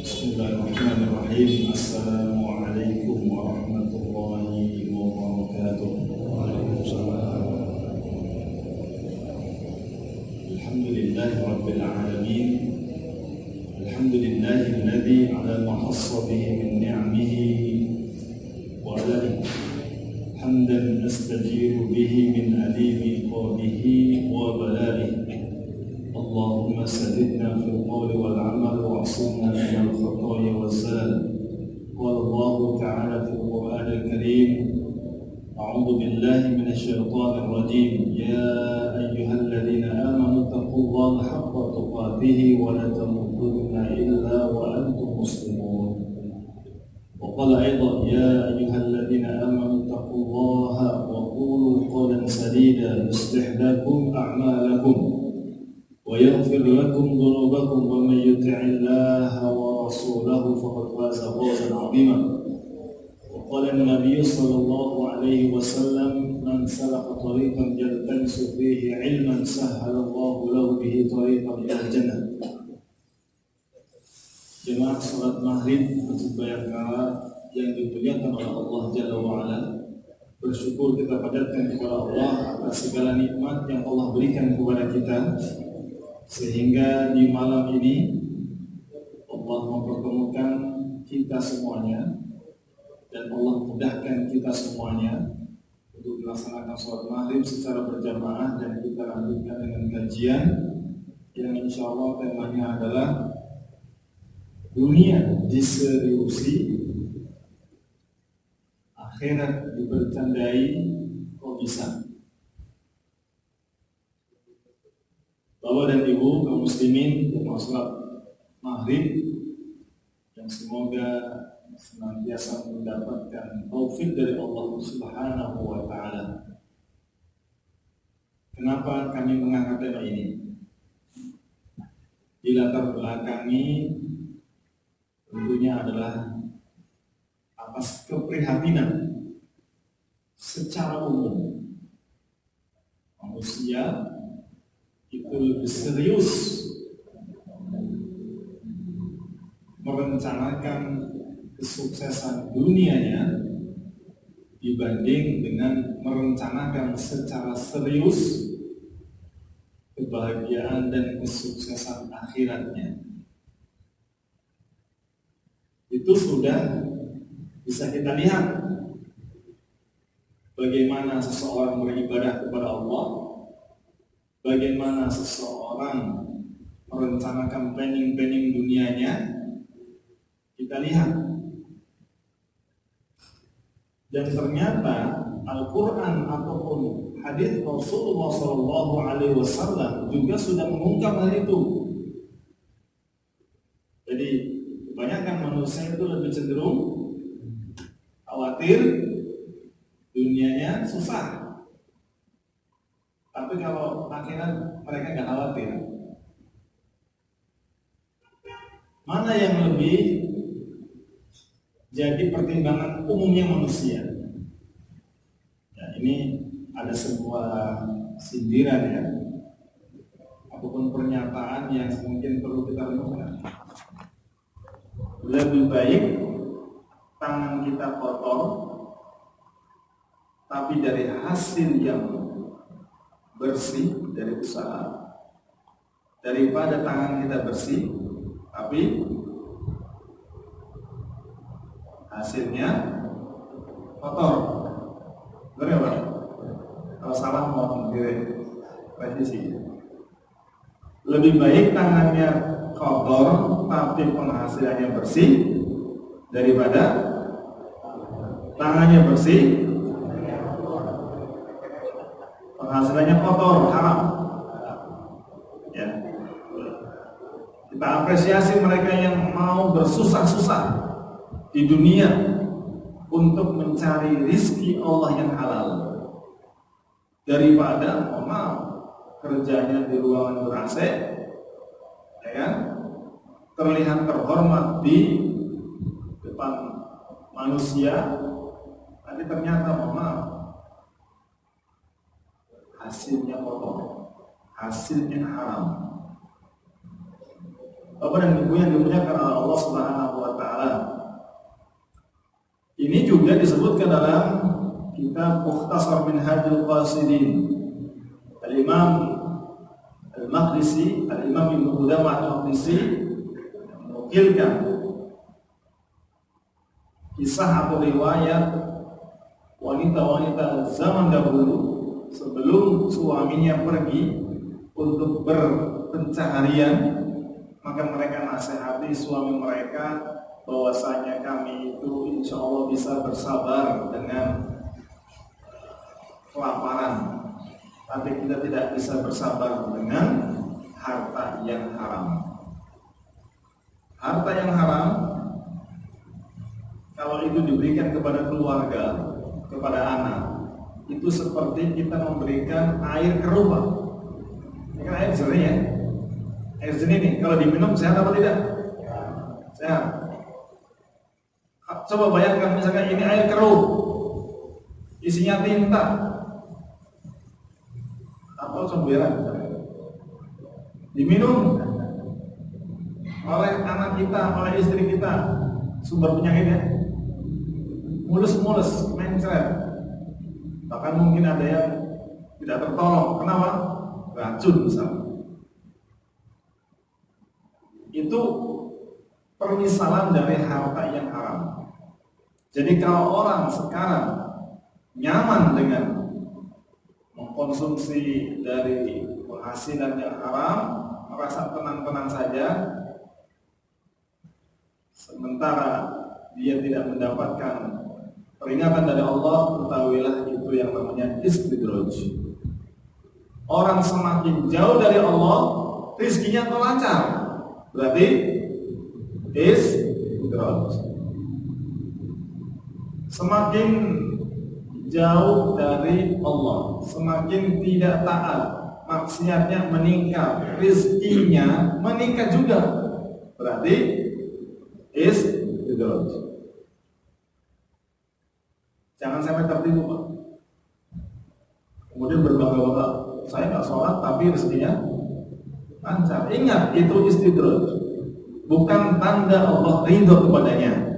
Bismillahirrahmanirrahim. Assalamualaikum warahmatullahi wabarakatuh. Waalaikumsalam. Alhamdulillahi rabbil alamin. Alhamdulillahilladzi ala ma khassa bihi min ni'amihi wa alaihi hamdan nastajiru bihi min alimi qadihi wa balaihi. Allahumma sadidna fil qawli wal amal wa asimna minal khataaya wal zalal. Qala Allahu ta'ala fil Qur'anil Karim, a'udzu billahi minasy syaithanir rajim. Ya ayyuhalladzina amanu taqullaha haqqa tuqatih wa la tamutunna illa wa antum muslimun. Wa qala aidan ya ayyuhalladzina amanu taqullaha wa qulu qawlan sadida yuslih lakum a'malakum ويغفر لكم ذنوبكم ومن يطع الله ورسوله فقد فاز فوزا عظيما. وقال النبي صلى الله عليه وسلم من سلك طريقا يلتمس فيه علما سهل الله له به طريقا إلى الجنة. Jemaah salat maghrib masjid Bayangkara yang dimuliakan oleh Allah Jalla wa'ala, bersyukur kita panjatkan kepada Allah atas segala nikmat yang Allah berikan kepada kita, sehingga di malam ini Allah mempertemukan kita semuanya dan Allah mudahkan kita semuanya untuk melaksanakan sholat maghrib secara berjamaah, dan kita lanjutkan dengan kajian yang insya Allah temanya adalah dunia diseriusi, akhirat dibercandai, kok bisa? Bapak dan Ibu kaum muslimin yang sholat maghrib, yang semoga senantiasa mendapatkan taufik dari Allah Subhanahu wa Ta'ala. Kenapa kami mengangkat tema ini? Dilatar belakangi tentunya adalah atas keprihatinan secara umum manusia itu lebih serius merencanakan kesuksesan dunianya dibanding dengan merencanakan secara serius kebahagiaan dan kesuksesan akhiratnya. Itu sudah bisa kita lihat bagaimana seseorang beribadah kepada Allah, bagaimana seseorang merencanakan planning dunianya, kita lihat. Dan ternyata Al-Quran ataupun hadis Rasulullah SAW juga sudah mengungkap hal itu. Jadi kebanyakan manusia itu lebih cenderung khawatir dunianya susah. Tapi kalau akhirat mereka nggak khawatir. Mana yang lebih jadi pertimbangan umumnya manusia? Ya, ini ada sebuah sindiran ya, ataupun pernyataan yang mungkin perlu kita renungkan. Lebih baik tangan kita kotor, tapi dari hasil yang bersih dari usaha, daripada tangan kita bersih tapi hasilnya kotor. Benar ya Pak? Kalau salah mau direvisi. Lebih baik tangannya kotor tapi penghasilannya bersih daripada tangannya bersih penghasilannya kotor, haram. Ya. Kita apresiasi mereka yang mau bersusah-susah di dunia untuk mencari rizki Allah yang halal, daripada kerjanya di ruangan ber-AC, ya kan? Terlihat terhormat di depan manusia, tapi ternyata hasilnya kotor, hasilnya haram. Bapak dan Ibu yang dimuliakan oleh Allah Subhanahu wa taala. Ini juga disebutkan dalam kitab Mukhtasar Minhajul Qasidin. Al-Imam Al-Maqdisi, Al-Imam Ibnu Qudamah Al-Maqdisi menukilkan kisah atau riwayat wanita-wanita zaman dahulu sebelum suaminya pergi untuk berpencaharian, maka mereka nasihati suami mereka bahwasanya kami itu insya Allah bisa bersabar dengan kelaparan, tapi kita tidak bisa bersabar dengan harta yang haram. Harta yang haram kalau itu diberikan kepada keluarga, kepada anak, itu seperti kita memberikan air keruh. Ini kan air jernih ya. Air jernih nih, kalau diminum sehat apa tidak? Sehat. Coba bayangkan misalkan ini air keruh, isinya tinta atau comberan, diminum oleh anak kita, oleh istri kita, sumber penyakitnya mulus-mulus, mencret, bahkan mungkin ada yang tidak tertolong. Kenapa? Racun misalnya. Itu permisalan dari harta yang haram. Jadi kalau orang sekarang nyaman dengan mengkonsumsi dari penghasilan yang haram, merasa tenang-tenang saja, sementara dia tidak mendapatkan peringatan dari Allah, ketahuilah itu yang namanya istidraj. Orang semakin jauh dari Allah, rizkinya terlancar, berarti istidraj. Semakin jauh dari Allah, semakin tidak taat, maksiatnya meningkat, rizkinya meningkat juga, berarti istidraj. Jangan sampai tertipu, Pak. Kemudian berbangga-bangga, saya nggak sholat tapi rezekinya lancar. Ingat, itu istidraj, bukan tanda Allah ridho kepadanya.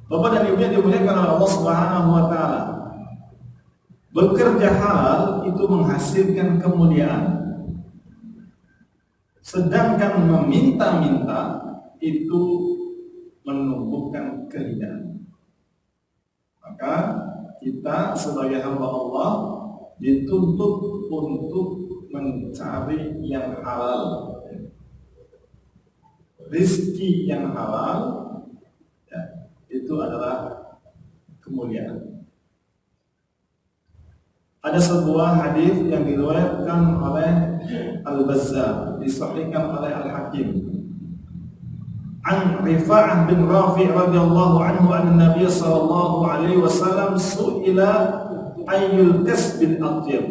Bapak dan Ibu yang dimuliakan oleh Allah Subhanahu wa taala, bekerja halal itu menghasilkan kemuliaan, sedangkan meminta-minta itu menumbuhkan kehinaan. Maka kita sebagai hamba Allah dituntut untuk mencari yang halal, rizki yang halal, ya, itu adalah kemuliaan. Ada sebuah hadis yang diriwayatkan oleh Al-Bazzar, disahihkan oleh Al-Hakim. An Rifa'ah bin Rafi' radhiyallahu anhu anna Nabiy sallallahu alaihi wasallam su'ila ayyul kasbil atyab,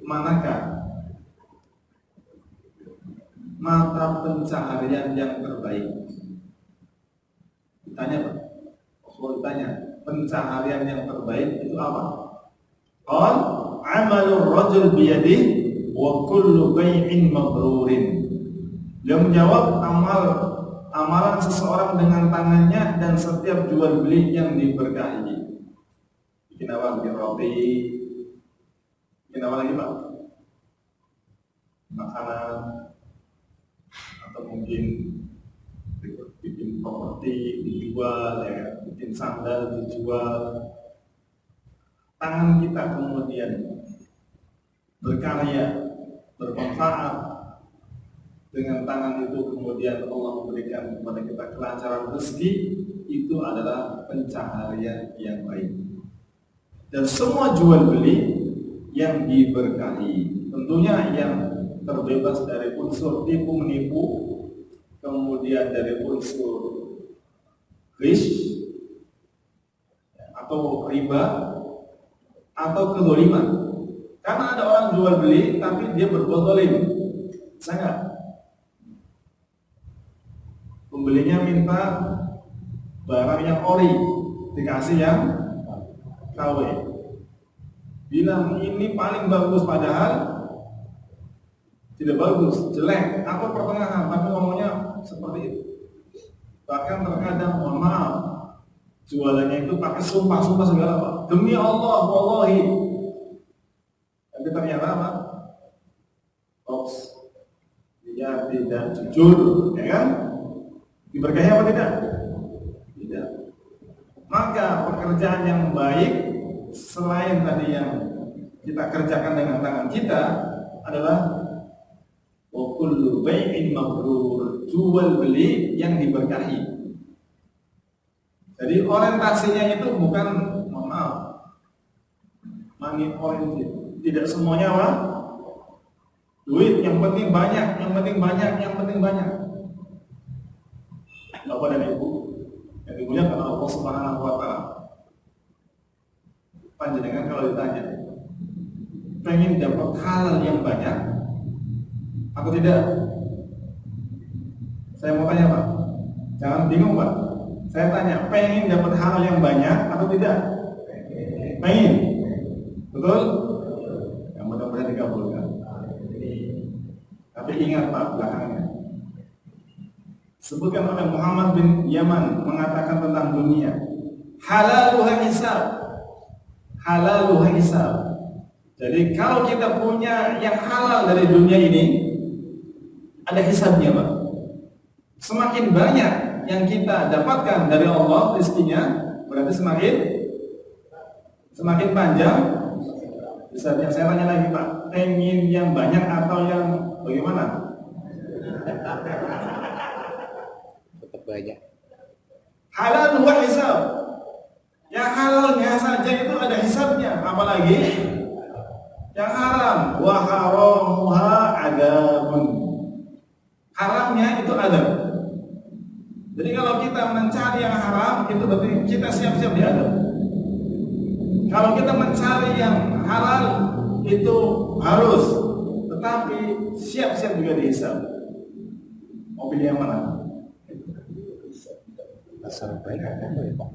manakah mata pencaharian yang terbaik? Ditanya, Pak. Rasulullah ditanya, pencaharian yang terbaik itu apa? Qal amalur rajul biyadihi wa kullu bai'in mabrurin. Dia menjawab, amalan seseorang dengan tangannya dan setiap jual beli yang diberkahi. Bikin apa? Bikin roti. Bikin apa lagi, Pak? Makanan, atau mungkin bikin properti dijual, ya, bikin sandal dijual. Tangan kita kemudian berkarya, bermanfaat. Dengan tangan itu kemudian Allah memberikan kepada kita kelancaran rezeki, itu adalah pencaharian yang baik. Dan semua jual beli yang diberkahi, tentunya yang terbebas dari unsur tipu menipu, kemudian dari unsur ghish atau riba atau kezaliman. Karena ada orang jual beli tapi dia berbuat zalim. Sangat pembelinya minta barang yang ori, dikasih yang KW. Bilang ini paling bagus, padahal tidak bagus, jelek, atau pertengahan, tapi ngomongnya seperti itu. Bahkan terkadang, mohon maaf, jualannya itu pakai sumpah-sumpah segala apa. Demi Allah, wallahi. Tapi ternyata apa? Hoax. Dia tidak jujur, ya kan? Diberkahi apa tidak? Tidak. Maka pekerjaan yang baik selain tadi yang kita kerjakan dengan tangan kita adalah wa kullu bai'in mabrur, jual beli yang diberkahi. Jadi orientasinya itu bukan, mohon maaf, money oriented. Tidak semuanya apa? Duit, yang penting banyak, yang penting banyak, yang penting banyak. Bapak dan Ibu yang dimuliakan Allah Subhanahu wa taala. Panjenengan kalau ditanya, pengen dapat halal yang banyak atau tidak? Saya mau tanya Pak, jangan bingung Pak. Saya tanya, pengen dapat halal yang banyak atau tidak? Pengen, betul? Yang mudah-mudahan dikabulkan. Tapi ingat Pak, belakangnya sebutkan oleh Muhammad bin Yaman mengatakan tentang dunia, halaluha hisab, halaluha hisab. Jadi kalau kita punya yang halal dari dunia ini, ada hisabnya Pak. Semakin banyak yang kita dapatkan dari Allah rezekinya, berarti semakin panjang hisabnya. Saya tanya lagi Pak, pengen yang banyak atau yang bagaimana? Tetap banyak. Halal wa hisab. Yang halalnya saja itu ada hisabnya, apalagi yang haram. Wa haramuha adabun. Haramnya itu adab. Jadi kalau kita mencari yang haram, itu berarti kita siap-siap diadab. Kalau kita mencari yang halal, itu harus, tetapi siap-siap juga dihisab. Mau pilih yang mana? Asal baik apa ya Pak?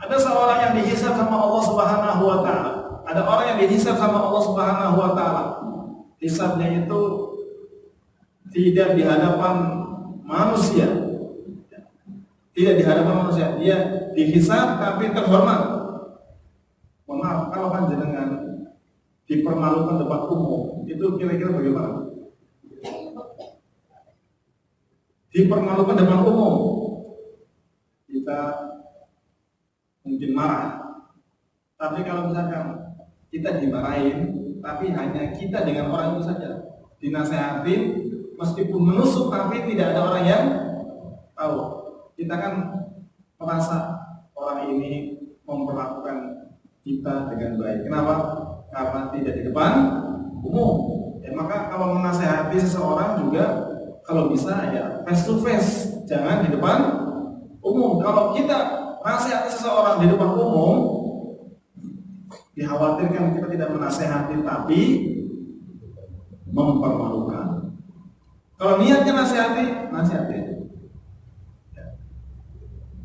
Ada seorang yang dihisab sama Allah Subhanahu wa taala. Ada orang yang dihisab sama Allah Subhanahu wa taala. Hisabnya itu tidak di hadapan manusia. Tidak di hadapan manusia. Dia dihisab tapi terhormat. Mohon maaf, kalau panjenengan dipermalukan depan umum, itu kira-kira bagaimana? Dipermalukan depan umum, kita mungkin marah. Tapi kalau misalkan kita dimarahin, tapi hanya kita dengan orang itu saja, dinasehatin, meskipun menusuk tapi tidak ada orang yang tahu, kita kan merasa orang ini memperlakukan kita dengan baik. Kenapa? Karena tidak di depan umum. Ya, maka kalau menasehati seseorang juga kalau bisa ya face to face, jangan di depan umum. Kalau kita nasihati seseorang di depan umum, dikhawatirkan kita tidak menasehati tapi mempermalukan. Kalau niatnya nasihati.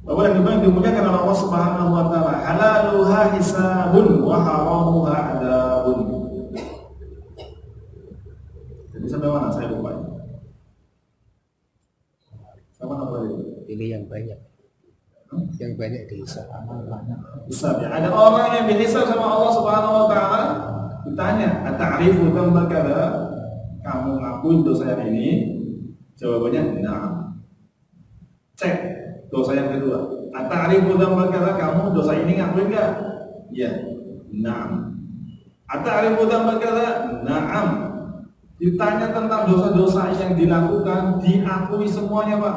Bapak dan Ibu yang dimuliakan oleh Allah Subhanahu wa taala, halaluha hisabun wa haramuha adabun. Jadi sampai mana saya lupa. Sama apa itu? Pilih yang banyak. Yang banyak dihisab. Hisab ya. Ada orang yang dihisab sama Allah Subhanahu wa taala, ditanya, "Ata'rifu dzamba kadza?" Kamu ngakuin dosa yang ini? Jawabannya, "Nah." Cek dosa yang kedua. Ata'rifu dzamba kadza? Kamu dosa ini ngakuin enggak? Iya. Nah. Ata'rifu dzamba kadza? Na'am. Ditanya tentang dosa-dosa yang dilakukan, diakui semuanya, Pak.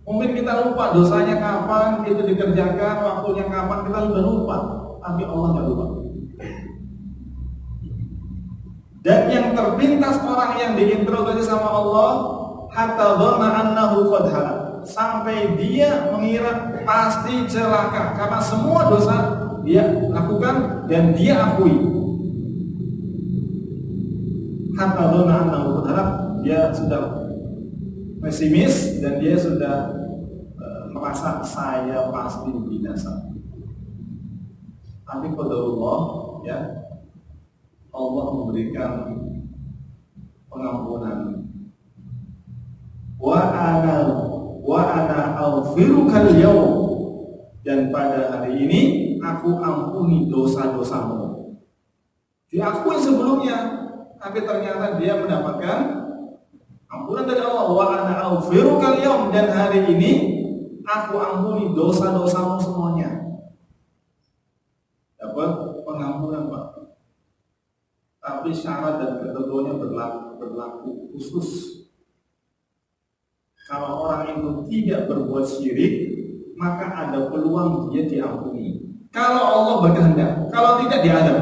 Mungkin kita lupa dosanya kapan itu dikerjakan, waktunya kapan, kita sudah lupa. Tapi Allah tidak lupa. Dan yang terpintas orang yang diinterogasi sama Allah, hatta dhanna annahu qad halak, sampai dia mengira pasti celaka karena semua dosa dia lakukan dan dia akui. Hatta dhanna annahu qad halak, dia sudah pesimis dan dia sudah merasa saya pasti binasa. Tapi pada Allah, ya, Allah memberikan pengampunan. Wa ana aghfirukal yaum, dan pada hari ini aku ampuni dosa-dosamu. Diakui sebelumnya, tapi ternyata dia mendapatkan ampunan dari Allah. Wa ana aghfirukal yaum, dan hari ini aku ampuni dosa-dosamu semuanya. Dapat pengampunan, Pak. Tapi syarat dan ketentuannya berlaku khusus. Kalau orang itu tidak berbuat syirik, maka ada peluang dia diampuni. Kalau Allah berkehendak, kalau tidak diadab.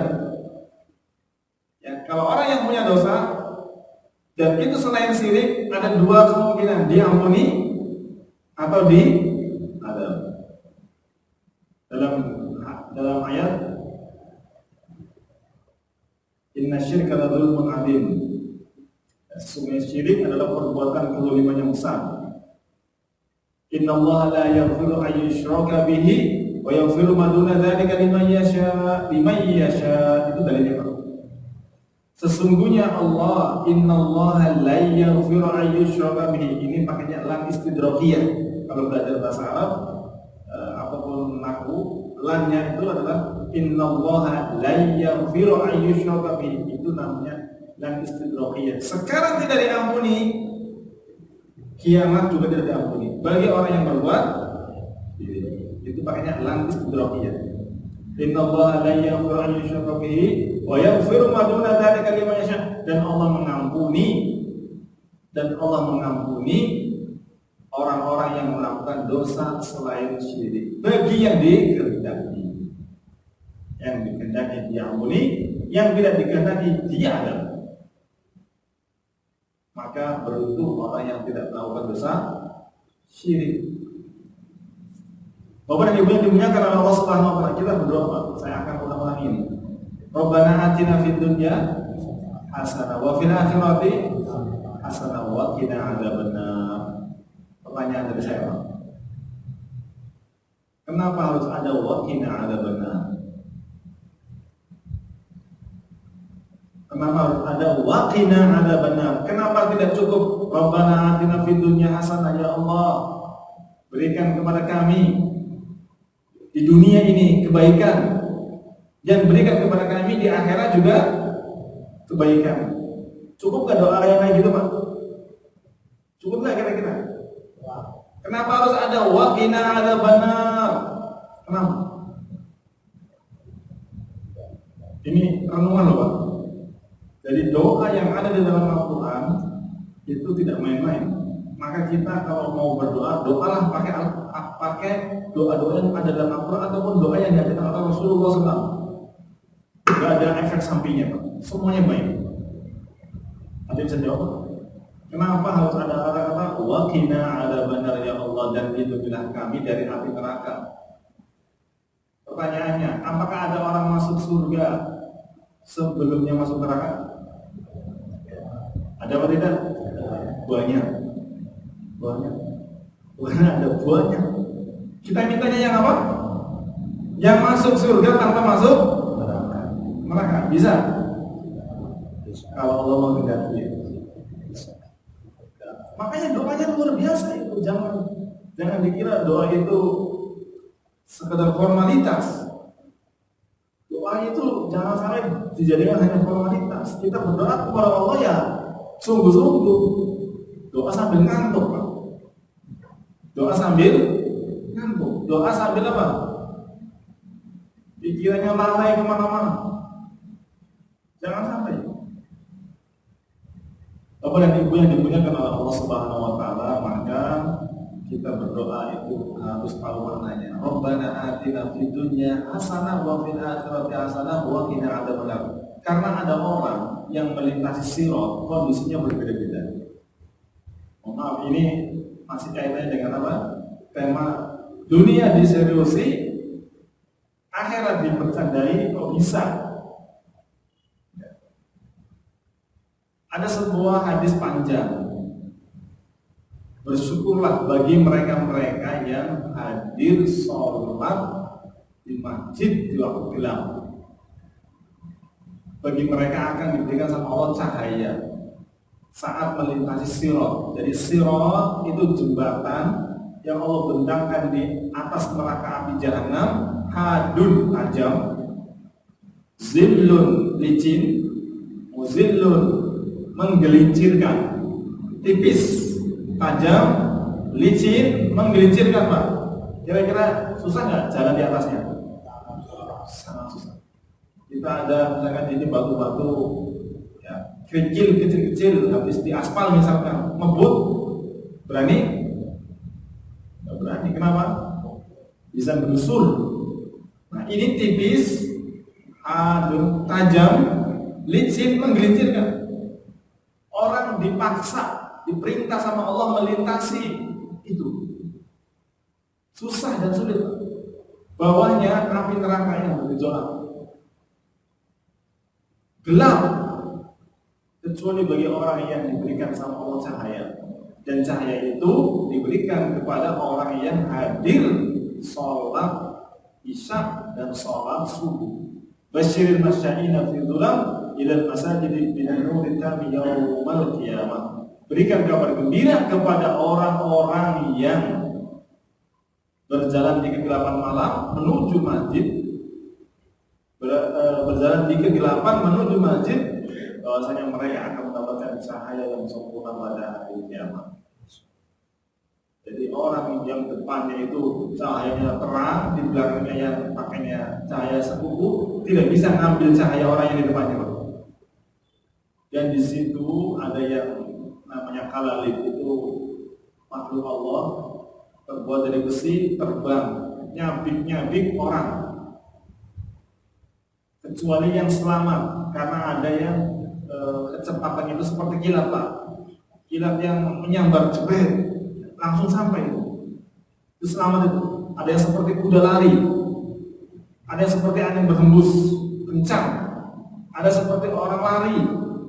Ya, kalau orang yang punya dosa dan itu selain syirik, ada dua kemungkinan, diampuni atau diadab. Dalam ayat Inna syirka la dzulmun adzim. Sesungguhnya syirik adalah perbuatan kezaliman yang besar. Inna Allah la yaghfiru an yushraka bihi wa yaghfiru ma duna dzalika liman yasha. Itu dalilnya, Pak. Sesungguhnya Allah, Inna Allah la yaghfiru an yushraka bihi. Ini pakainya lam istidrakiyah. Kalau belajar bahasa Arab ataupun nahwu, lamnya itu adalah Inna Allah la yaghfiru an yushraka bihi. Itu namanya lam istidrakiyah. Sekarang tidak diampuni, kiamat juga tidak diampuni bagi orang yang berbuat itu pakainya lam istidrakiyah. Inna Allah la yaghfiru an yushraka bihi wa yaghfiru ma duna dzalika liman yasha. Dan Allah mengampuni orang-orang yang melakukan dosa selain syirik bagi yang dikehendaki. Yang dikehendaki diampuni, yang tidak dikehendaki diadab. Maka beruntung orang yang tidak melakukan dosa syirik. Bapak dan Ibu yang dimuliakan oleh Allah Subhanahu wa taala, kita berdoa, Pak. Saya akan ulang-ulang ini. Rabbana atina fid dunya hasanah wa fil akhirati hasanah wa qina adzabannar. Pertanyaan dari saya, Pak. Kenapa harus ada wa qina adzabannar? Kenapa harus ada waqina adzabannar? Kenapa tidak cukup Rabbana atina fid dunya hasanah, ya Allah, berikan kepada kami di dunia ini kebaikan dan berikan kepada kami di akhirat juga kebaikan. Cukup gak doa yang kayak gitu, Pak? Cukup gak kira-kira? Kenapa harus ada waqina adzabannar? Kenapa? Ini renungan loh, Pak. Jadi doa yang ada di dalam Al-Quran itu tidak main-main. Maka kita kalau mau berdoa, doalah pakai doa-doa yang ada dalam Al-Quran ataupun doa yang diajarkan oleh Rasulullah SAW. Tidak ada efek sampingnya, Pak. Semuanya baik. Ada bisa jawab? Kenapa harus ada kata-kata waqina adzabannar, ya Allah, dan lindungilah kami dari api neraka? Pertanyaannya, apakah ada orang masuk surga sebelumnya masuk neraka? Ada apa tidak? Banyak. Ada banyak. Kita mintanya yang apa? Yang masuk surga tanpa masuk neraka. Bisa? Kalau Allah menghendaki. Makanya doanya luar biasa itu. Jangan dikira doa itu sekedar formalitas. Doa itu jangan sampai dijadikan hanya formalitas. Kita berdoa kepada Allah ya sungguh-sungguh. Doa sambil ngantuk, Pak. Doa sambil ngantuk. Doa sambil apa? Pikirannya lalai kemana-mana. Jangan sampai. Bapak dan Ibu yang dimuliakan oleh Allah Subhanahu wa taala, maka kita berdoa itu harus tahu maknanya. Rabbana atina fid dunya hasanah wa fil akhirati hasanah wa qina adzabannar. Karena ada orang yang melintasi sirat kondisinya berbeda-beda. Maaf, ini masih kaitannya dengan apa? Tema dunia diseriusi, akhirat dipercandai, kok bisa? Ada sebuah hadis panjang. Bersyukurlah bagi mereka-mereka yang hadir sholat di masjid di waktu gelap. Bagi mereka akan diberikan sama Allah cahaya. saat melintasi sirat. Jadi sirat itu jembatan yang Allah bentangkan di atas neraka api jahanam, hadun tajam, zillun licin, muzillun menggelincirkan, tipis, tajam, licin, menggelincirkan Pak. Kira-kira susah nggak jalan di atasnya? Sangat susah. Kita ada misalkan ini batu-batu ya, kecil-kecil habis di aspal misalkan, ngebut, berani? Nggak berani. Kenapa? Bisa berusur. Nah ini tipis, tajam, licin, menggelincirkan. Orang dipaksa, diperintah sama Allah melintasi itu. Susah dan sulit. Bawahnya api neraka yang bergejolak. Gelap. Kecuali bagi orang yang diberikan sama Allah cahaya. Dan cahaya itu diberikan kepada orang yang hadir sholat isya dan sholat subuh. Basyiril masya'ina fi dhulam ilal masajid binanuri tami yaumal qiyamah. Berikan kabar gembira kepada orang-orang yang berjalan di kegelapan malam menuju masjid, berjalan di kegelapan menuju masjid, bahwasanya mereka akan mendapatkan cahaya yang sempurna pada hari kiamat. Jadi orang yang depannya itu cahayanya terang, di belakangnya yang pakainya cahaya sekufu, tidak bisa ngambil cahaya orang yang di depannya. Dan di situ ada yang namanya kalalib, itu makhluk Allah terbuat dari besi, terbang, nyabik-nyabik orang. Kecuali yang selamat, karena ada yang kecepatan itu seperti kilat Pak. Kilat yang menyambar jebret, langsung sampai itu selamat itu. Ada yang seperti kuda lari, ada yang seperti angin berhembus kencang, ada seperti orang lari,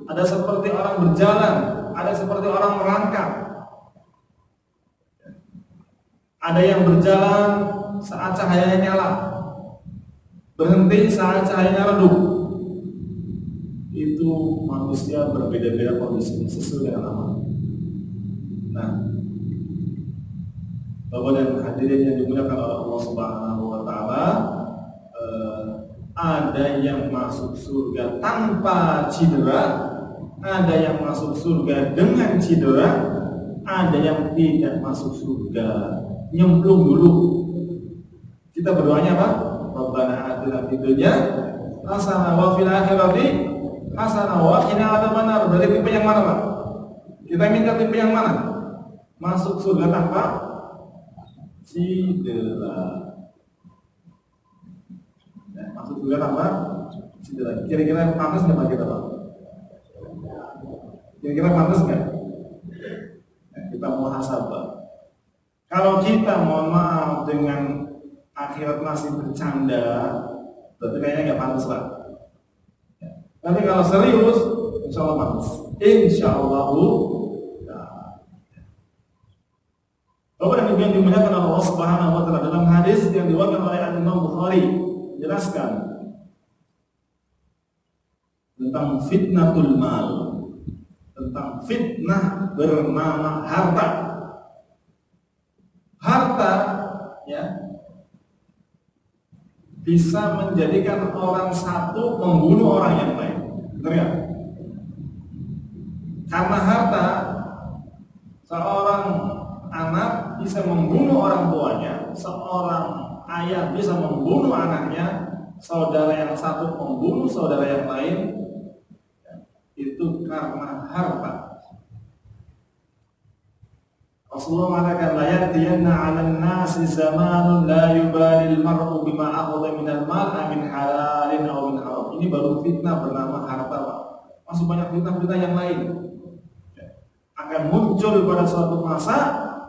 ada seperti orang berjalan, ada seperti orang merangkak, ada yang berjalan saat cahayanya nyala, berhenti saat cahayanya redup. Itu manusia berbeda-beda kondisinya sesuai dengan amal. Nah, Bapak dan hadirin yang dimuliakan oleh Allah Subhanahu wa taala, ada yang masuk surga tanpa cedera, ada yang masuk surga dengan cedera, ada yang tidak masuk surga nyemplung dulu. Kita berdoanya apa? Rabbana atina fid dunya hasanah wa fil akhirati hasanah wa qina adzabannar. Dari tipe yang mana, Pak? Kita minta tipe yang mana? Masuk surga tanpa cedera. Nah, masuk surga tanpa cedera. Kira-kira pantas nggak Pak kita, Pak? Kira-kira pantas nggak? Nah, kita muhasabah. Kalau kita mohon maaf dengan akhirat masih bercanda, berarti kayaknya nggak pantas Pak. Ya. Tapi kalau serius, insya Allah pantas. Insya Allah. Bapak dan Ibu yang dimuliakan Allah Subhanahu wa taala, dalam hadis yang diriwayatkan oleh Imam Bukhari menjelaskan tentang fitnatul mal, tentang fitnah bernama harta. Harta ya bisa menjadikan orang satu membunuh orang yang lain. Benar ya? Karena harta, seorang anak bisa membunuh orang tuanya, seorang ayah bisa membunuh anaknya, saudara yang satu membunuh saudara yang lain, itu karena harta. Rasulullah mengatakan, la ya'tiyanna 'alan nasi zamanun la yubalil mar'u bima akhadha minal mal min halalin aw min haram. Ini baru fitnah bernama harta, Pak. Masih banyak fitnah-fitnah yang lain. Akan muncul pada suatu masa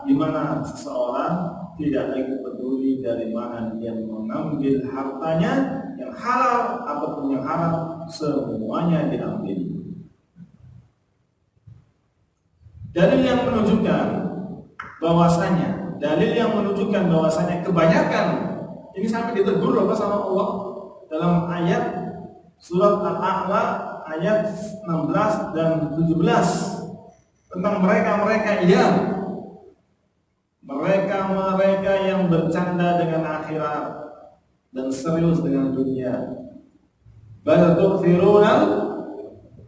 di mana seseorang tidak lagi peduli dari mana dia mengambil hartanya, yang halal ataupun yang haram, semuanya diambil. Dalil yang menunjukkan bahwasanya kebanyakan ini sampai ditegur apa sama Allah dalam ayat surat Al-A'la ayat 16 dan 17. tentang mereka-mereka yang bercanda dengan akhirat dan serius dengan dunia. Bal tu'thirunal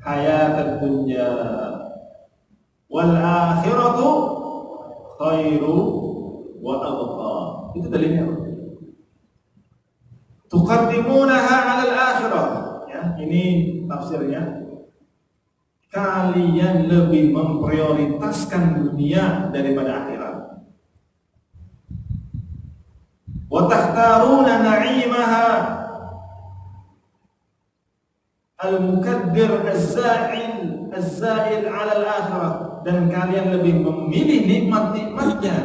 hayatad dunya wal akhiratu khairu wa abqa. Itu dalilnya. Tuqaddimunaha 'alal akhirah. Ya, ini tafsirnya. Kalian lebih memprioritaskan dunia daripada akhirat. Wa takhtaruna na'imaha al-mukaddir az-za'il 'ala al-akhirah, dan kalian lebih memilih nikmat-nikmatnya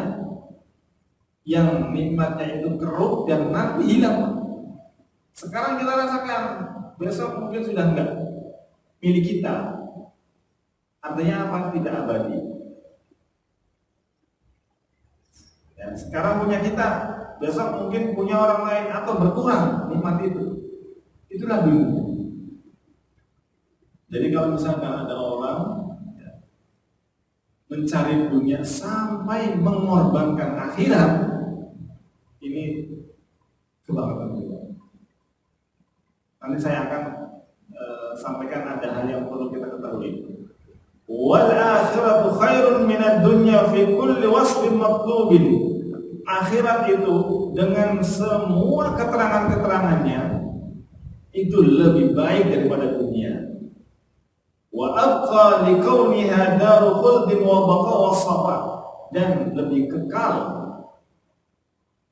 yang nikmatnya itu keruh dan nanti hilang. Sekarang kita rasakan, besok mungkin sudah enggak milik kita. Artinya apa? Tidak abadi. Ya, sekarang punya kita, besok mungkin punya orang lain atau berkurang nikmat itu. Itulah dunia. Jadi kalau misalkan ada orang mencari dunia sampai mengorbankan akhirat, ini kebangetan. Nanti saya akan sampaikan ada hal yang perlu kita ketahui. Wal akhiratu khairun minad dunya fi kulli wasfin matlubin. Akhirat itu dengan semua keterangan-keterangannya itu lebih baik daripada dunia. Wa abqa likauniha daru khuldin wa baqa wa safa, dan lebih kekal.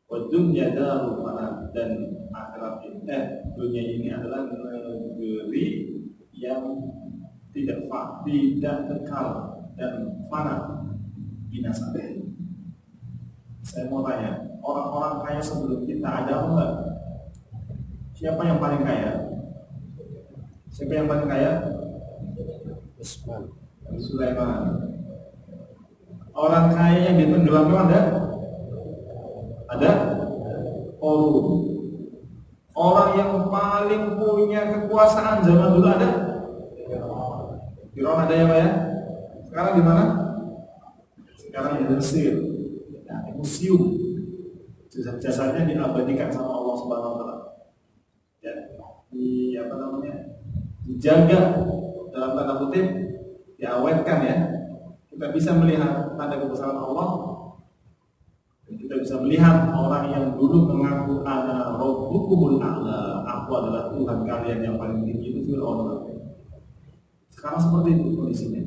Wa dunya daru fana, dan akhirat dunia ini adalah negeri yang tidak kekal dan fana, binasa. Saya mau tanya, orang-orang kaya sebelum kita ada enggak? Siapa yang paling kaya? Siapa yang paling kaya? Sulaiman. Orang kaya yang ditenggelamkan ada? Qarun. Orang yang paling punya kekuasaan zaman dulu ada? Firaun ada ya Pak ya? Sekarang di mana? Sekarang di Mesir. Nah, museum. Jasanya diabadikan sama Allah Subhanahu wa taala. Ya, dijaga dalam tanda kutip, diawetkan ya. Kita bisa melihat tanda kebesaran Allah. Dan kita bisa melihat orang yang dulu mengaku ana rabbukumul a'la, aku adalah Tuhan kalian yang paling tinggi, itu Firaun. Sekarang seperti itu kondisinya.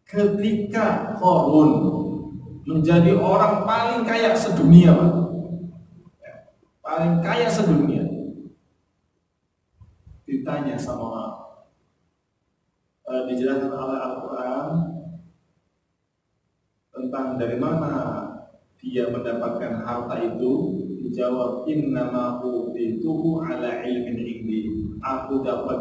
Ketika Qarun menjadi orang paling kaya sedunia, Pak. Paling kaya sedunia. Ditanya sama dijelaskan oleh Al-Quran tentang dari mana dia mendapatkan harta itu, dijawab innama utituhu ala ilmin indi. Aku dapat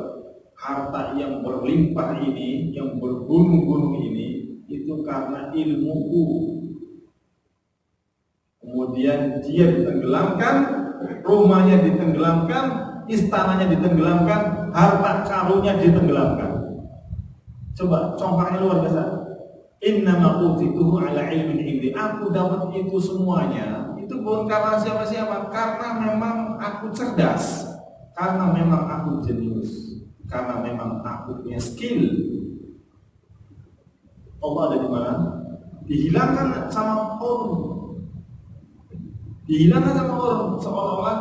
harta yang berlimpah ini, yang bergunung-gunung ini, itu karena ilmuku. Kemudian dia ditenggelamkan, rumahnya ditenggelamkan, istananya ditenggelamkan, harta karunnya ditenggelamkan. Coba contohnya luar biasa. Innama utituhu ala ilmin indi. Aku dapat itu semuanya. Itu bukan karena siapa-siapa, karena memang aku cerdas, karena memang aku jenius, karena memang aku punya skill. Allah ada di mana? Dihilangkan sama orang. Dihilangkan sama orang, seolah-olah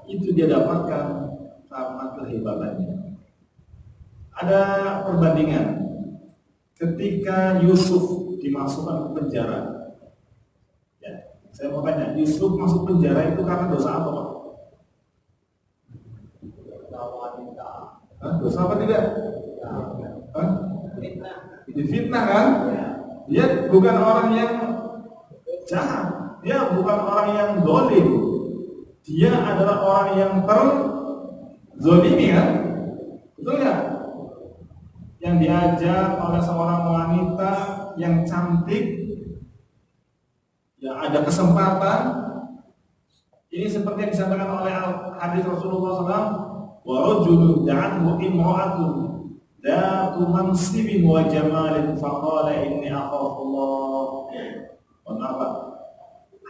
itu dia dapatkan karena kehebatannya. Ada perbandingan. Ketika Yusuf dimasukkan ke penjara, ya, saya mau tanya, Yusuf masuk penjara itu karena dosa apa, Pak? Dosa apa tidak? Itu fitnah kan? Dia bukan orang yang jahat, dia bukan orang yang zalim, dia adalah orang yang terzolimi kan? Betul ya? Yang diajak oleh seorang wanita yang cantik, yang ada kesempatan. Ini seperti yang disampaikan oleh hadis Rasulullah SAW, wa rajulun da'athu imra'atun Datu mansibin wa jamalin faqala inni akhafullah. Kenapa?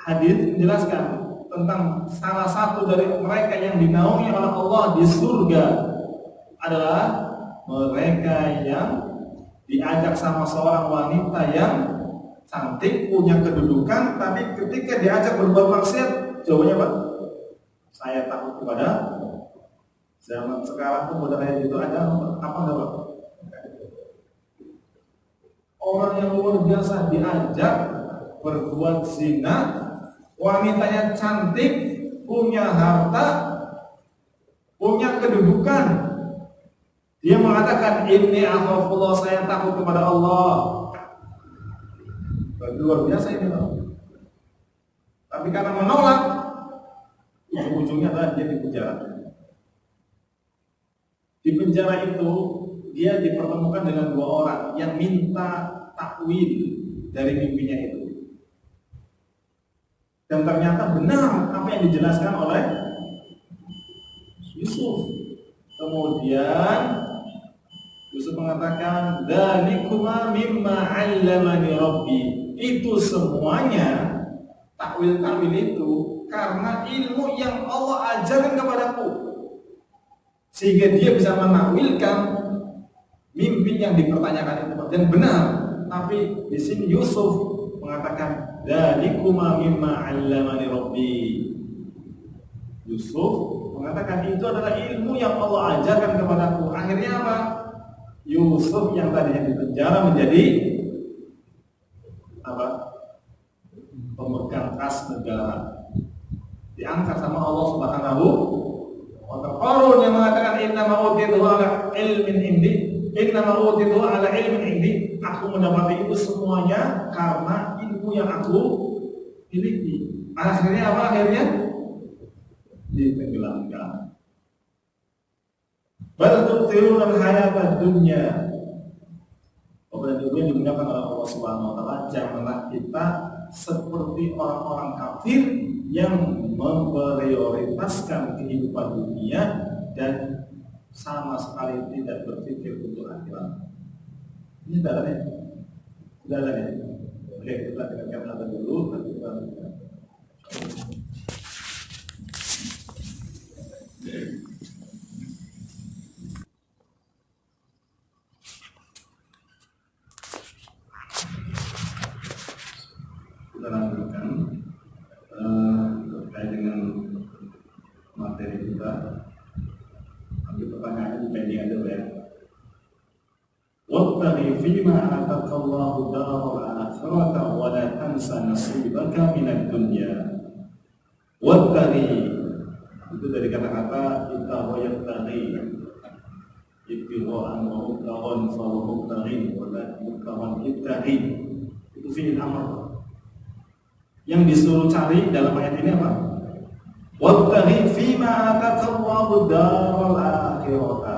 Hadis menjelaskan tentang salah satu dari mereka yang dinaungi oleh Allah di surga adalah mereka yang diajak sama seorang wanita yang cantik, punya kedudukan, tapi ketika diajak berbuat maksiat, jawabannya apa? Saya takut kepada zaman sekarang pemuda kayak gitu ada apa enggak? Orang yang luar biasa diajak berbuat zina, wanitanya cantik, punya harta, punya kedudukan. Dia mengatakan inni akhafullah, saya takut kepada Allah. Luar biasa ini loh. Tapi karena menolak, ujung-ujungnya adalah dia di penjara. Di penjara itu dia dipertemukan dengan dua orang yang minta takwil dari mimpinya itu. Dan ternyata benar apa yang dijelaskan oleh Yusuf. Kemudian Yusuf mengatakan, "Dzalikuma mimma 'allamani Rabbi." Itu semuanya takwil-takwil itu karena ilmu yang Allah ajarkan kepadaku. Sehingga dia bisa menakwilkan mimpi yang dipertanyakan itu dan benar. Tapi di sini Yusuf mengatakan, "Dzalikuma mimma 'allamani Rabbi." Yusuf mengatakan itu adalah ilmu yang Allah ajarkan kepadaku. Akhirnya apa? Yusuf yang tadinya di penjara menjadi apa? Pemegang kas negara. Diangkat sama Allah Subhanahu wa ta'ala. Qarun yang mengatakan inna ma'utitu ala ilmin indi, inna ma'utitu ala ilmin indi. Aku mendapati itu semuanya karena ilmu yang aku miliki. Akhirnya apa? Akhirnya ditenggelamkan. Bal tu'thiruna al-hayata dunya. Kemudian juga digunakan oleh Allah Subhanahu wa ta'ala, janganlah kita seperti orang-orang kafir yang memprioritaskan kehidupan dunia dan sama sekali tidak berpikir untuk akhirat. Ini dalilnya. Dalilnya. Oke, kita dengarkan dulu nanti kita lanjutkan. Kita lanjutkan terkait dengan materi kita. Ambil pertanyaan pending aja ya. Wabtaghi fima ataka Allahu daral akhirata wa la tansa nasibaka minad dunya. Wabtaghi itu dari kata-kata ittagha yabtaghi. Ibtighaan wa mubtaghan fa wa mubtaghin wa la mubtaghan ibtaghi. Itu fi'il amr. Yang disuruh cari dalam ayat ini apa? Wabtaghi fima ataka Allahu daral akhirata.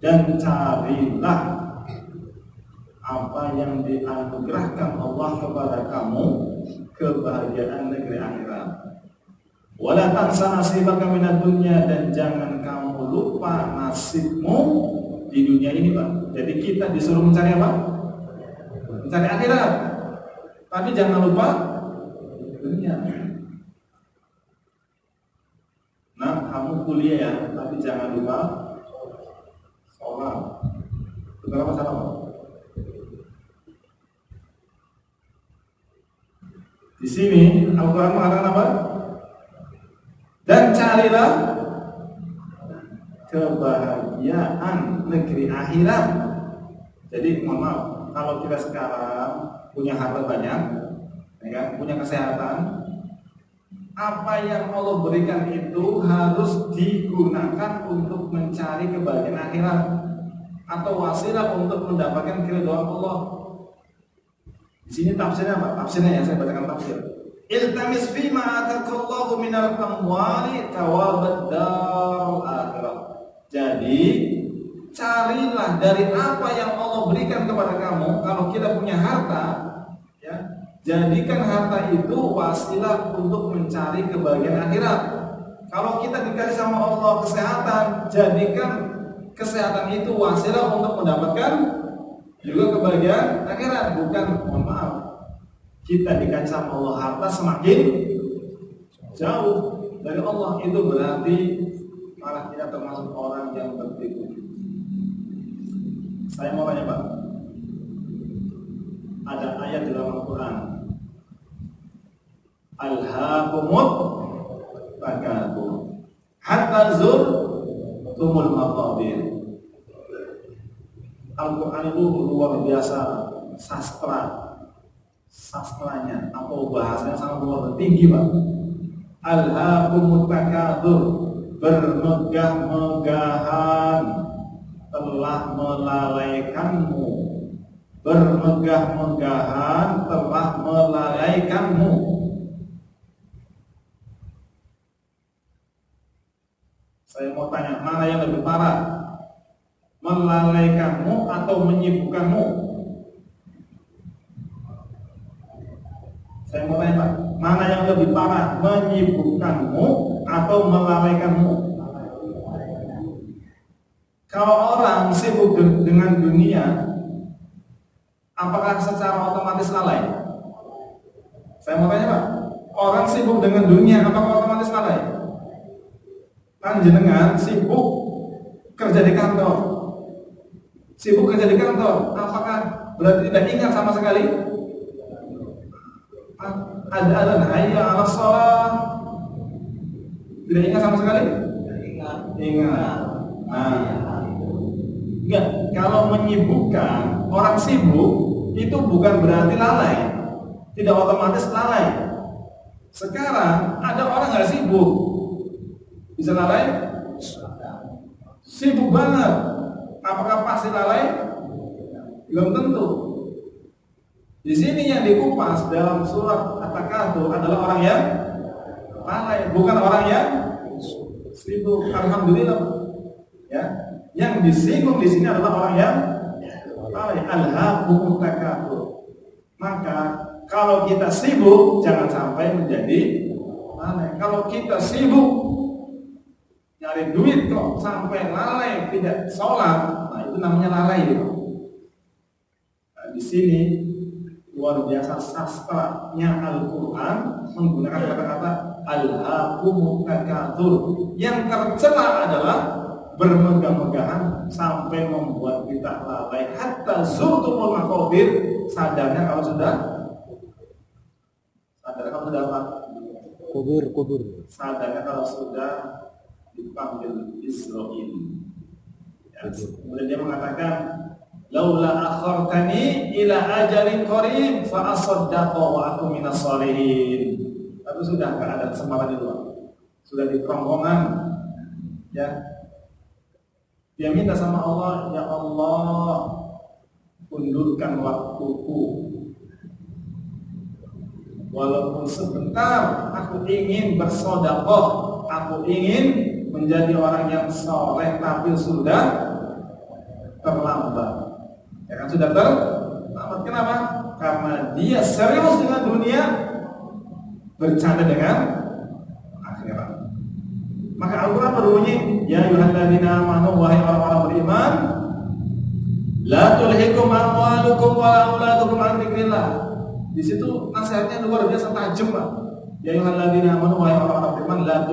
Dan carilah apa yang dianugerahkan Allah kepada kamu, kebahagiaan negeri akhirat. Wala tansa nasibaka minad dunya, dan jangan kamu lupa nasibmu di dunia ini, Pak. Jadi kita disuruh mencari apa? Mencari akhirat. Tapi jangan lupa dunia. Nah, kamu kuliah ya, tapi jangan lupa sholat. Beberapa masalah, Pak. Di sini Al-Quran mengatakan apa? Dan carilah kebahagiaan negeri akhirat. Jadi mohon maaf, kalau kita sekarang punya harta banyak, ya kan? Punya kesehatan, apa yang Allah berikan itu harus digunakan untuk mencari kebahagiaan akhirat atau wasilah untuk mendapatkan keridhaan Allah. Di sini tafsirnya apa? Tafsirnya ya, saya bacakan tafsir. Iltamis fima atakallahu minal amwali thawabad darul akhirah. Jadi carilah dari apa yang Allah berikan kepada kamu. Kalau kita punya harta, ya, jadikan harta itu wasilah untuk mencari kebahagiaan akhirat. Kalau kita dikasih sama Allah kesehatan, jadikan kesehatan itu wasilah untuk mendapatkan juga kebahagiaan akhirat. Bukan, mohon maaf, kita dikasih sama Allah harta semakin jauh dari Allah, itu berarti malah kita termasuk orang yang bertipu. Saya mau tanya Pak, ada ayat di dalam Al-Quran, Alhaakumut takatsur hatta zurtumul maqabir. Al-Quran itu luar biasa sastranya atau bahasanya sangat luar tinggi Pak. Alhaakumut takatsur, bermegah-megahan telah melalaikanmu, bermegah-megahan telah melalaikanmu. Saya mau tanya, mana yang lebih parah? Melalaikanmu atau menyibukkanmu? Saya mau tanya Pak, mana yang lebih parah? Menyibukkanmu atau melalaikanmu? Kalau orang sibuk dengan dunia, apakah secara otomatis lalai? Saya mau tanya Pak, orang sibuk dengan dunia, apakah otomatis lalai? Kan jenengan sibuk kerja di kantor, apakah berarti tidak ingat sama sekali? Ada azan hayya 'alas shalah, tidak ingat sama sekali? Ingat. Nah, enggak, kalau menyibukkan orang sibuk itu bukan berarti lalai, tidak otomatis lalai. Sekarang ada orang nggak sibuk, bisa lalai? Sibuk banget, apakah pasti lalai? Belum tentu. Di sini yang dikupas dalam surat At-Takatsur adalah orang yang lalai, bukan orang yang sibuk. Alhamdulillah. Ya, yang disinggung di sini adalah orang yang lalai. Alhaakumut takatsur. Maka kalau kita sibuk jangan sampai menjadi lalai. Kalau kita sibuk nyari duit kok sampai lalai tidak sholat, nah itu namanya lalai. Nah, di sini luar biasa sastranya Al-Quran menggunakan kata-kata alhaakumut takatsur. Yang tercela adalah bermegah-megahan sampai membuat kita lalai. Hatta zurtumul maqabir, sadarnya kalau sudah apa? Kubur. Sadarnya kalau sudah dipanggil Israel. Ya, kemudian dia mengatakan, laula akhartani ila ajalin qarib fa asaddaqa wa aku minas shalihin. Tapi sudah enggak ada kesempatan itu. Sudah di kerongkongan. Ya. Dia minta sama Allah, ya Allah, undurkan waktuku. Walaupun sebentar, aku ingin bersedekah, aku ingin menjadi orang yang soleh, tapi sudah terlambat. Ya kan, sudah terlambat. Kenapa? Karena dia serius dengan dunia, bercanda dengan akhirat. Maka Al-Quran berbunyi, ya ayyuhalladzina amanu, wahai orang-orang beriman, la tulhikum amwalukum wa auladukum an dzikrillah. Di situ nasihatnya luar biasa tajam, Pak. Ya ayyuhalladzina amanu, wahai orang-orang beriman, la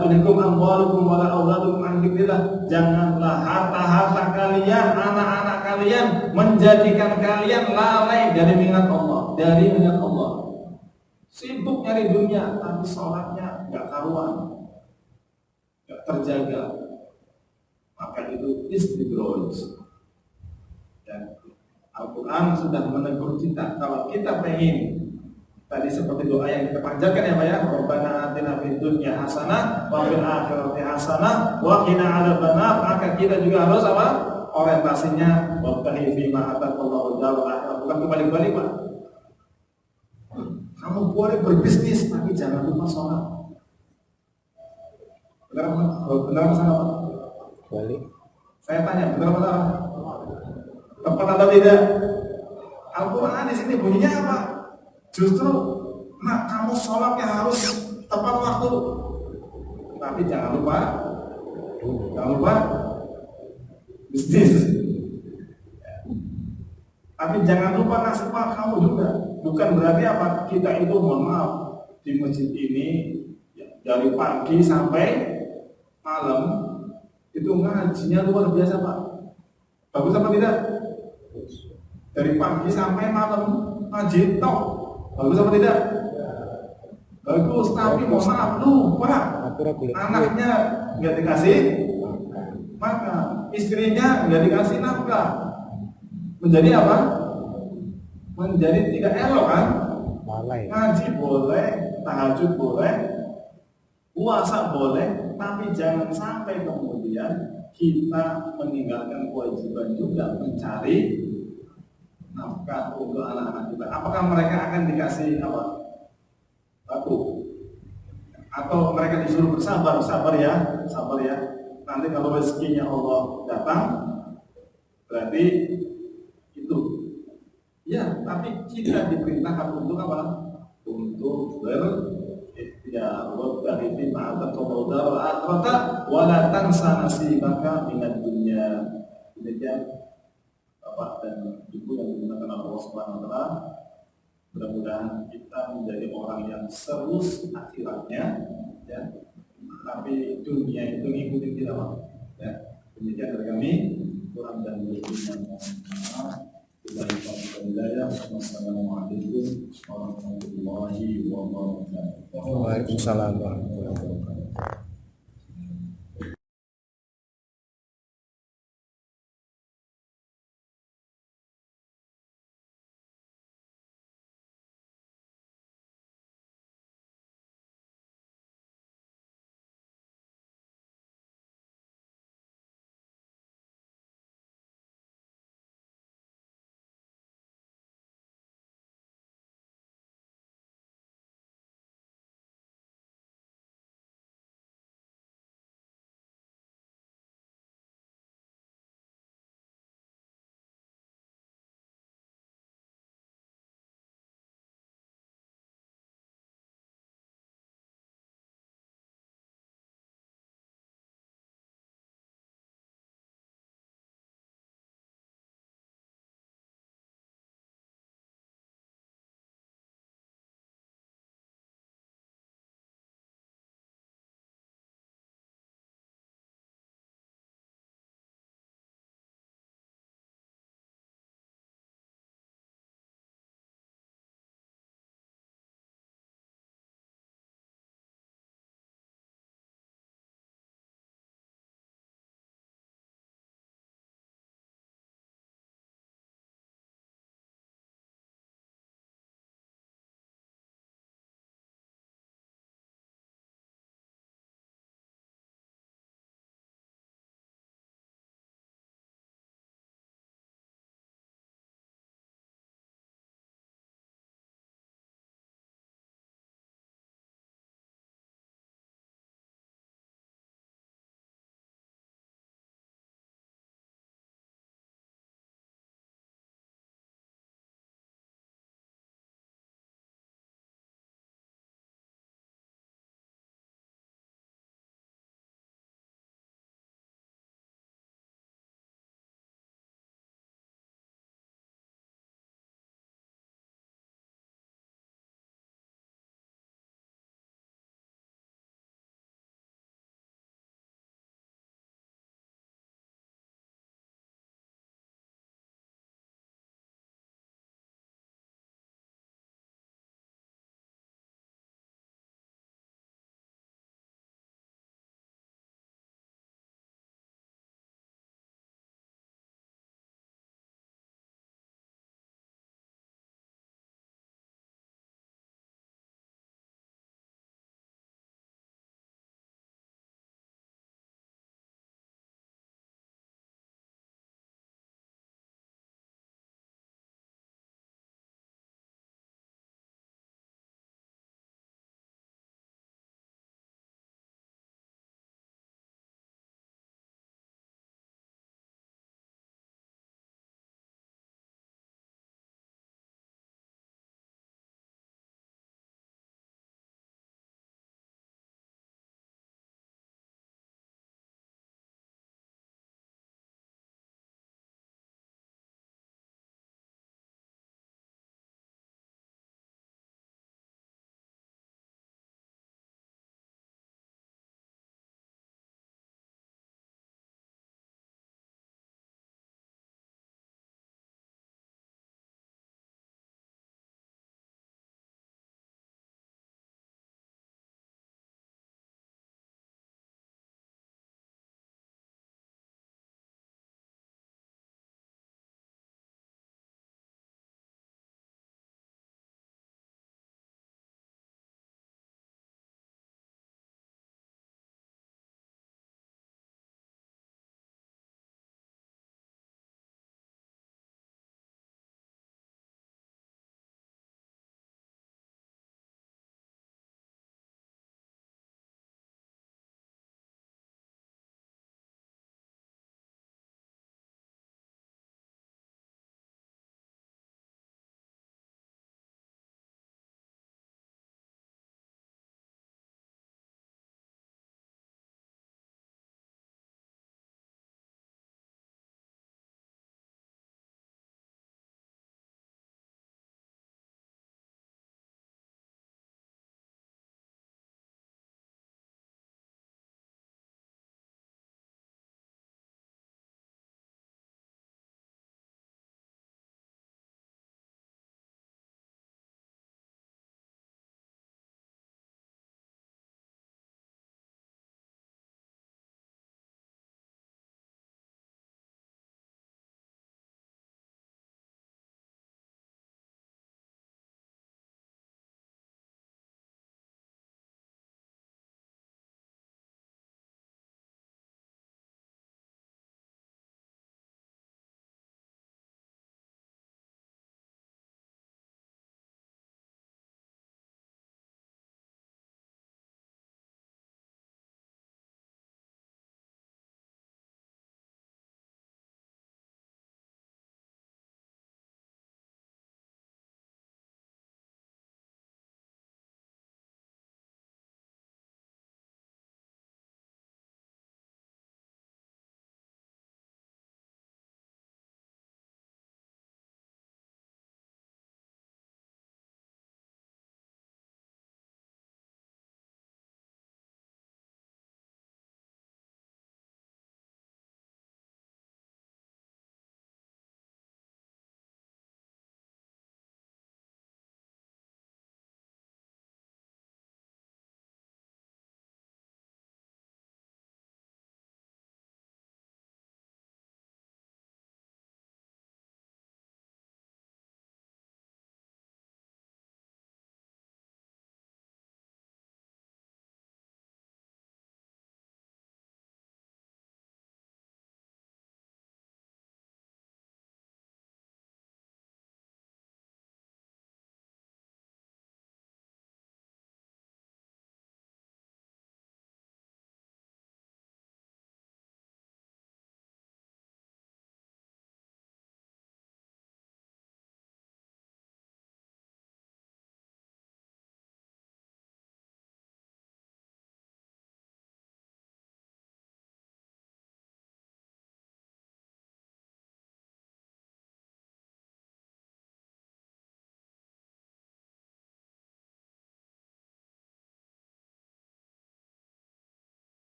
tulhikum amwalukum wa auladukum an dzikrillah. Janganlah harta-harta kalian, anak-anak kalian menjadikan kalian lalai dari mengingat Allah, Sibuk nyari dunia, tapi sholatnya nggak karuan, nggak terjaga. Maka itu istidraj. Dan Al-Quran sudah menegur kita. Kalau kita pengen tadi seperti doa yang kita panjatkan ya Pak ya, Rabbana atina fid dunya hasanah wa fil akhirati hasanah wa qina adzabannar, maka kita juga harus apa? Orientasinya wabtahi fima ataqallahu darul akhirah, bukan kebalik-balik Pak. Kamu boleh berbisnis tapi jangan lupa sholat. Benar salah Pak? Balik. Saya tanya, benar salah? Tepat atau tidak? Al-Quran di sini bunyinya apa? Justru, nak kamu sholatnya harus tepat waktu. Tapi jangan lupa bisnis. Tapi jangan lupa nasib kamu juga. Bukan berarti apa kita itu mohon maaf di masjid ini ya, dari pagi sampai malam itu ngajinya luar biasa Pak. Bagus apa tidak? Dari pagi sampai malam ngaji tok. Bagus apa tidak? Bagus, tapi mohon maaf lupa anaknya nggak dikasih makan, istrinya nggak dikasih nafkah. Menjadi apa? Menjadi tidak elok kan? Ngaji boleh, tahajud boleh, puasa boleh, tapi jangan sampai kemudian kita meninggalkan kewajiban juga mencari nafkah untuk anak-anak kita. Apakah mereka akan dikasih apa? Batu? Atau mereka disuruh bersabar, sabar ya. Nanti kalau rezekinya Allah datang, berarti itu. Ya, tapi kita diperintahkan untuk apa? Untuk berikhtiar. Wabtaghi fima ataka darul akhirata wa la tansa nasibaka minad dunya. Demikian Bapak dan Ibu yang dimuliakan Allah Subhanahu wa taala. Mudah-mudahan kita menjadi orang yang serius akhiratnya ya. Tapi dunia itu ngikutin kita, Pak. Ya. Demikian dari kami, kurang dan lebihnya mohon maaf. Wassalamualaikum warahmatullahi wabarakatuh. Waalaikumsalam warahmatullahi wabarakatuh.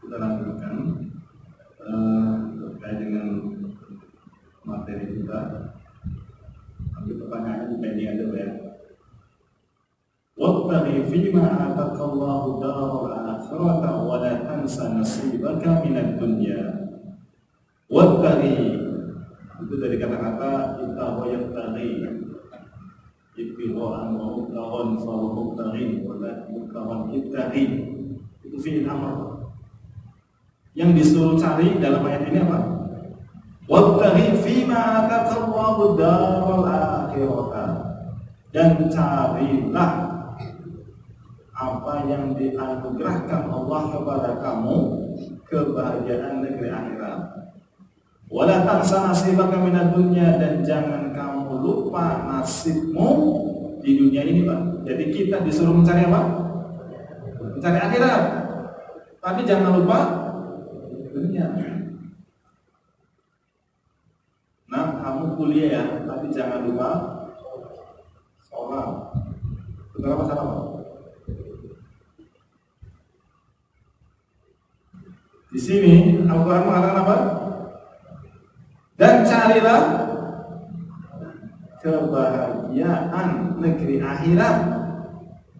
kita lanjutkan terkait dengan materi kita. Nanti pertanyaannya pending aja ya. Wabtaghi fima ataqallahu daral akhirata wa la tansa nasibaka minad dunya. Wabtaghi itu dari kata-kata ittagha yabtaghi. Ibtigha'an wa mubtaghan fa huwa mubtaghin wa la mubtaghan ibtaghi. Itu fi'il amr. Yang disuruh cari dalam ayat ini apa? Wabtaghi fima ataqallahu daral akhirata. Dan carilah apa yang dianugerahkan Allah kepada kamu, kebahagiaan negeri akhirat. Wala tansa nasibaka minad dunya, dan jangan kamu lupa nasibmu di dunia ini, Pak. Jadi kita disuruh mencari apa? Mencari akhirat. Tapi jangan lupa dunia. Nah, kamu kuliah ya, tapi jangan lupa sholat. Betul apa salah, Pak? Di sini Al-Quran mengatakan apa? Dan carilah kebahagiaan negeri akhirat.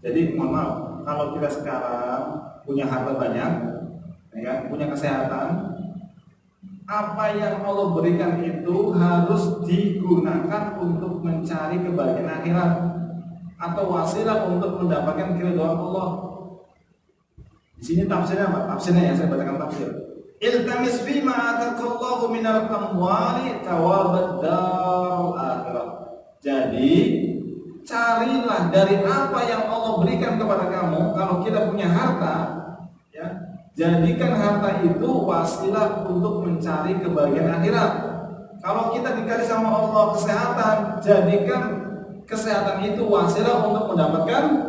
Jadi mohon maaf, kalau kita sekarang punya harta banyak, ya kan, punya kesehatan, apa yang Allah berikan itu harus digunakan untuk mencari kebahagiaan akhirat atau wasilah untuk mendapatkan keridhaan Allah. Di sini tafsirnya apa? Tafsirnya ya, saya bacakan tafsir. Iltamis fima ataqallahu minal amwali thawabad darul akhirah. Jadi carilah dari apa yang Allah berikan kepada kamu. Kalau kita punya harta, ya, jadikan harta itu wasilah untuk mencari kebahagiaan akhirat. Kalau kita dikasih sama Allah kesehatan, jadikan kesehatan itu wasilah untuk mendapatkan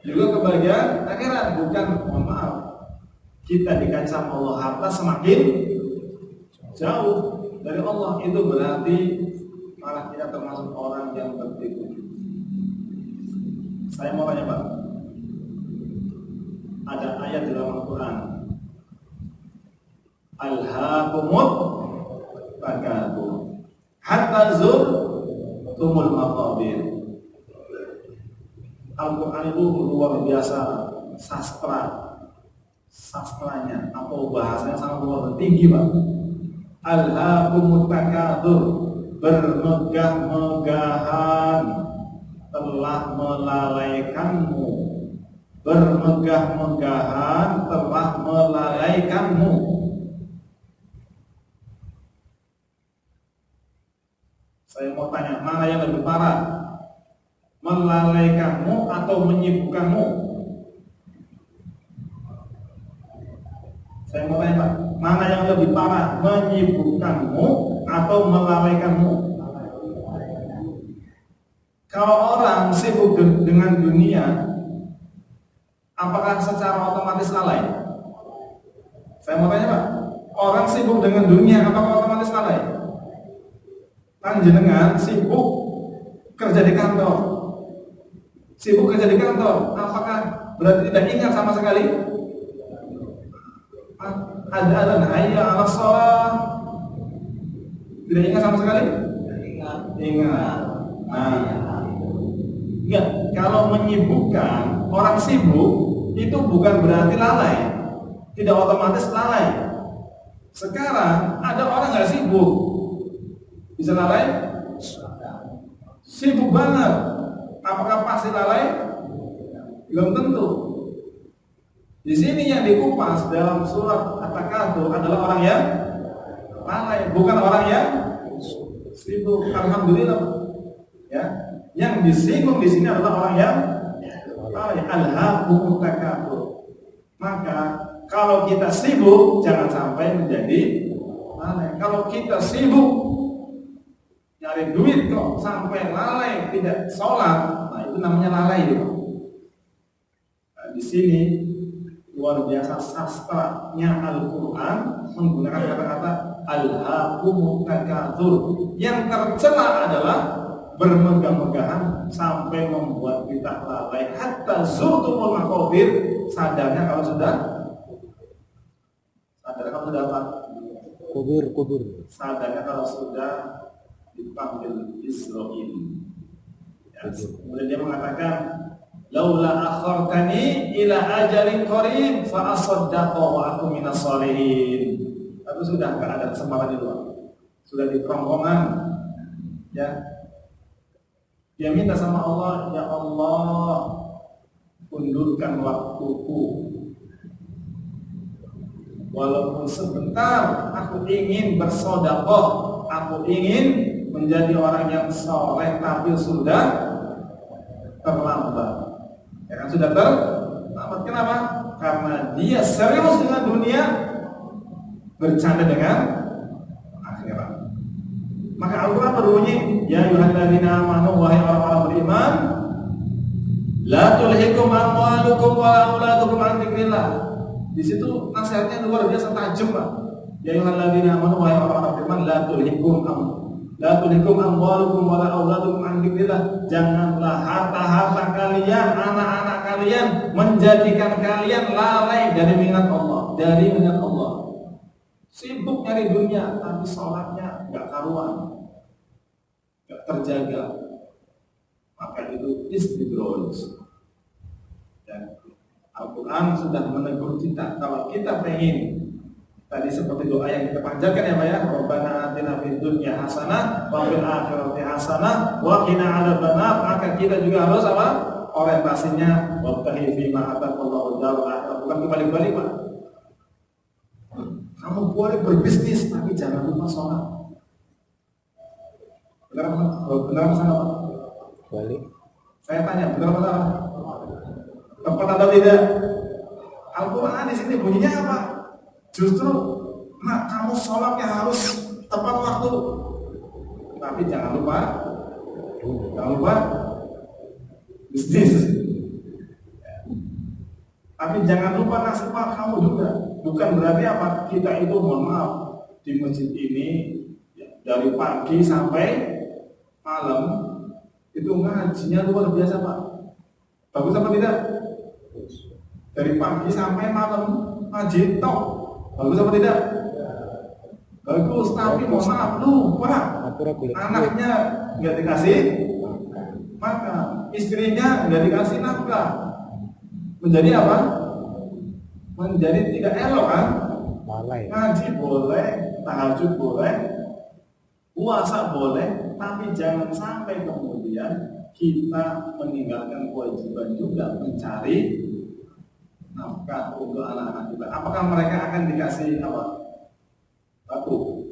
juga kebahagiaan akhirat. Bukan, mohon maaf, kita dikasih sama Allah harta semakin jauh dari Allah, itu berarti malah kita termasuk orang yang tertipu. Saya mau tanya, Pak, ada ayat di dalam Al-Quran, alhaakumut takatsur hatta zurtumul maqabir. Al-Quran itu luar biasa, sastranya atau bahasanya sangat luar tinggi, Pak. Alhaakumut takatsur, bermegah-megahan telah melalaikanmu, bermegah-megahan telah melalaikanmu. Saya mau tanya, mana yang lebih parah? Melalaikanmu atau menyibukkanmu? Saya mau tanya, Pak, mana yang lebih parah? Menyibukkanmu atau melalaikanmu? Kalau orang sibuk dengan dunia, apakah secara otomatis lalai? Saya mau tanya, Pak, orang sibuk dengan dunia, apakah otomatis lalai? Panjenengan sibuk kerja di kantor, sibuk kerja di kantor, apakah berarti tidak ingat sama sekali? Ada adzan hayya 'alas shalah, tidak ingat sama sekali? Ingat. Nah, enggak, kalau menyibukkan, orang sibuk itu bukan berarti lalai, tidak otomatis lalai. Sekarang ada orang nggak sibuk, bisa lalai? Sibuk banget, apakah pasti lalai? Belum tentu. Di sini yang dikupas dalam surat At-Takatsur adalah orang yang lalai, bukan orang yang sibuk. Alhamdulillah, ya. Yang disinggung di sini adalah orang yang lalai. Alhaakumut takatsur. Maka kalau kita sibuk, jangan sampai menjadi lalai. Kalau kita sibuk nyari duit kok sampai lalai tidak sholat, nah itu namanya lalai, ya. Nah, di sini luar biasa sastranya Al-Quran menggunakan kata-kata alhaakumut takatsur. Yang tercela adalah bermegah-megahan sampai membuat kita lalai hatta zurtumul maqabir, sadarnya kalau sudah sudah apa? Kubur. Sadarnya kalau sudah dipanggil Israil. Ya, kemudian dia mengatakan, laula akhartani ila ajalin qarib fa asaddaqa wa aku minas sholihin. Tapi sudah enggak ada kesempatan itu. Sudah di kerongkongan. Ya. Dia minta sama Allah, ya Allah, undurkan waktuku. Walaupun sebentar, aku ingin bersedekah, aku ingin menjadi orang yang soleh, tapi sudah terlambat. Ya kan, sudah terlambat. Kenapa? Karena dia serius dengan dunia, bercanda dengan akhirat. Maka Al-Quran berbunyi, ya ayyuhalladzina amanu, wahai orang-orang beriman, la tulhikum amwalukum wa auladukum an dzikrillah. Di situ nasihatnya luar biasa tajam, Pak. Ya ayyuhalladzina amanu, wahai orang-orang beriman, la tulhikum amwalukum wa auladukum an dzikrillah. Janganlah harta-harta kalian, anak-anak kalian menjadikan kalian lalai dari mengingat Allah, Sibuk nyari dunia, tapi sholatnya nggak karuan, nggak terjaga. Maka itu istidroj. Dan Al-Quran sudah menegur kita. Kalau kita pengen, tadi seperti doa yang kita panjatkan ya Pak ya, Rabbana atina fid dunya hasanah wa fil akhirati hasanah wa qina adzabannar. Maka kita juga harus apa? Orientasinya wabtaghi fima ataqallahu darul akhirah. Bukan kembali-balik Pak. Kamu boleh berbisnis, tapi jangan lupa sholat. Benar masalah Pak? Balik. Saya tanya, benar masalah? Tepat atau tidak? Al-Quran di sini bunyinya apa? Justru, nak kamu sholatnya harus tepat waktu. Tapi jangan lupa bisnis. Tapi jangan lupa nasib kamu juga. Bukan berarti apa kita itu, mohon maaf, di masjid ini ya, dari pagi sampai malam itu ngajinya luar biasa Pak. Bagus apa tidak? Dari pagi sampai malam ngaji tok. Bagus apa tidak? Bagus, tapi mohon maaf lupa. Anaknya nggak dikasih makan, istrinya nggak dikasih nafkah. Menjadi apa? Menjadi tidak elok kan? Ngaji boleh, tahajud boleh, puasa boleh, tapi jangan sampai kemudian kita meninggalkan kewajiban juga mencari nafkah untuk anak-anak kita. Apakah mereka akan dikasih apa? Batu?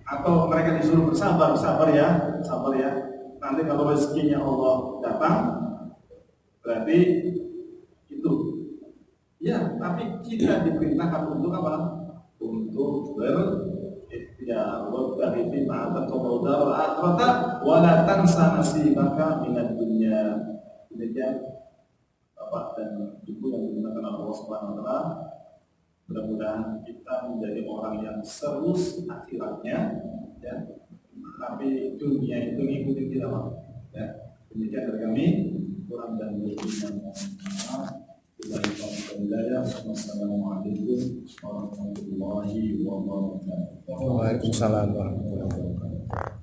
Atau mereka disuruh bersabar ya, sabar ya. Nanti kalau rezekinya Allah datang, berarti itu. Ya, tapi kita diperintahkan untuk apa? Untuk berikhtiar. Wabtaghi fima ataqallahu darul akhirah wa la tansa nasibaka minad dunya. Demikian Bapak dan Ibu yang dimuliakan Allah Subhanahu wa taala. Mudah-mudahan kita menjadi orang yang serius akhiratnya, ya. Tapi dunia itu ngikutin kita, Pak. Ya. Demikian dari kami, kurang dan lebihnya Wassalamualaikum warahmatullahi wabarakatuh. Waalaikumsalam warahmatullahi wabarakatuh.